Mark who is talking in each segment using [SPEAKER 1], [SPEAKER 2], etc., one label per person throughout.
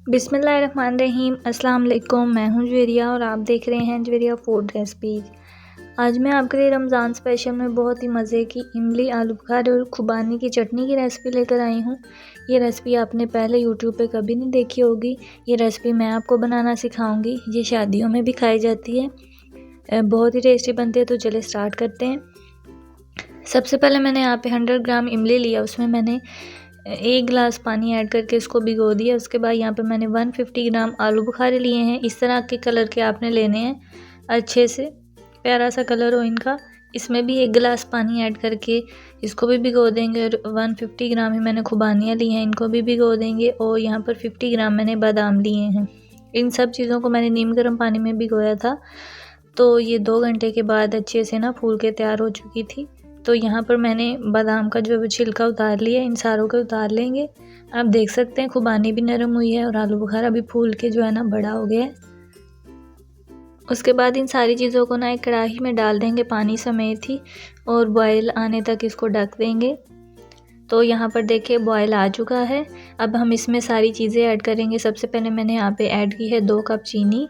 [SPEAKER 1] बिस्मिल्लाहिर्रहमानिर्रहीम। अस्सलाम वालेकुम। मैं हूं ज्वेरिया और आप देख रहे हैं ज्वेरिया फूड रेसिपीज़। आज मैं आपके लिए रमज़ान स्पेशल में बहुत ही मज़े की इमली, आलू बुखारे और खुबानी की चटनी की रेसिपी लेकर आई हूं। ये रेसिपी आपने पहले यूट्यूब पे कभी नहीं देखी होगी। ये रेसिपी मैं आपको बनाना सिखाऊंगी। ये शादियों में भी खाई जाती है, बहुत ही टेस्टी बनती है। तो चले स्टार्ट करते हैं। सबसे पहले मैंने यहाँ पे 100 ग्राम इमली लिया, उसमें मैंने 1 गिलास पानी ऐड करके इसको भिगो दिया। उसके बाद यहाँ पे मैंने 150 ग्राम आलू बुखारे लिए हैं। इस तरह के कलर के आपने लेने हैं, अच्छे से प्यारा सा कलर हो इनका। इसमें भी 1 गिलास पानी ऐड करके इसको भी भिगो देंगे। और 150 ग्राम ही मैंने खुबानियाँ ली हैं, इनको भी भिगो देंगे। और यहाँ पर 50 ग्राम मैंने बादाम लिए हैं। इन सब चीज़ों को मैंने नीम गर्म पानी में भिगोया था। तो ये 2 घंटे के बाद अच्छे से ना फूल के तैयार हो चुकी थी। तो यहाँ पर मैंने बादाम का जो छिलका उतार लिया, इन सारों को उतार लेंगे। आप देख सकते हैं खुबानी भी नरम हुई है और आलू बुखारा भी फूल के जो है ना बड़ा हो गया है। उसके बाद इन सारी चीज़ों को ना एक कढ़ाई में डाल देंगे पानी समेत ही, और बॉयल आने तक इसको ढक देंगे। तो यहाँ पर देखिए बॉयल आ चुका है। अब हम इसमें सारी चीज़ें ऐड करेंगे। सबसे पहले मैंने यहाँ पे ऐड की है 2 कप चीनी,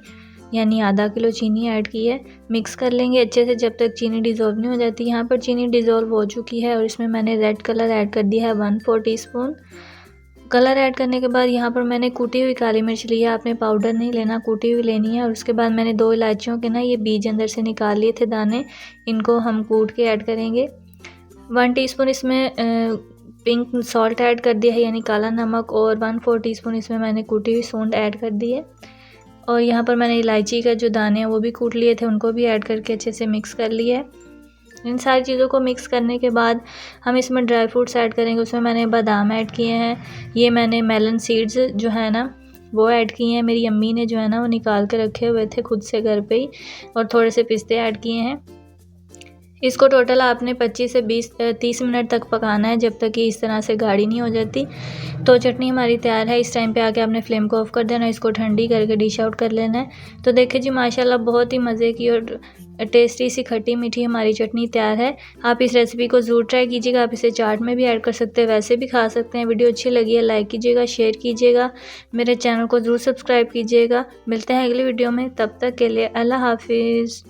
[SPEAKER 1] यानी आधा किलो चीनी ऐड की है। मिक्स कर लेंगे अच्छे से जब तक चीनी डिज़ोल्व नहीं हो जाती। यहाँ पर चीनी डिज़ोल्व हो चुकी है और इसमें मैंने रेड कलर ऐड कर दिया है 1/4 टीस्पून। कलर ऐड करने के बाद यहाँ पर मैंने कूटी हुई काली मिर्च ली है। आपने पाउडर नहीं लेना, कूटी हुई लेनी है। और उसके बाद मैंने 2 इलायचियों के ना ये बीज अंदर से निकाल लिए थे दाने, इनको हम कूट के ऐड करेंगे। 1 टीस्पून इसमें पिंक सॉल्ट ऐड कर दिया है, यानी काला नमक। और 1/4 टीस्पून इसमें मैंने कूटी हुई सूंड ऐड कर दी है। और यहाँ पर मैंने इलायची का जो दाने हैं वो भी कूट लिए थे, उनको भी ऐड करके अच्छे से मिक्स कर लिया है। इन सारी चीज़ों को मिक्स करने के बाद हम इसमें ड्राई फ्रूट्स ऐड करेंगे। उसमें मैंने बादाम ऐड किए हैं, ये मैंने मेलन सीड्स जो है ना वो ऐड किए हैं। मेरी अम्मी ने जो है ना वो निकाल के रखे हुए थे खुद से घर पे ही। और थोड़े से पिस्ते ऐड किए हैं। इसको टोटल आपने 25 से 30 मिनट तक पकाना है, जब तक कि इस तरह से गाढ़ी नहीं हो जाती। तो चटनी हमारी तैयार है। इस टाइम पे आके आपने फ्लेम को ऑफ कर देना, इसको ठंडी करके डिश आउट कर लेना है। तो देखिए जी माशाल्लाह बहुत ही मज़े की और टेस्टी सी खट्टी मीठी हमारी चटनी तैयार है। आप इस रेसिपी को ज़रूर ट्राई कीजिएगा। आप इसे चाट में भी ऐड कर सकते हैं, वैसे भी खा सकते हैं। वीडियो अच्छी लगी है लाइक कीजिएगा, शेयर कीजिएगा, मेरे चैनल को ज़रूर सब्सक्राइब कीजिएगा। मिलते हैं अगली वीडियो में, तब तक के लिए अल्लाह हाफिज़।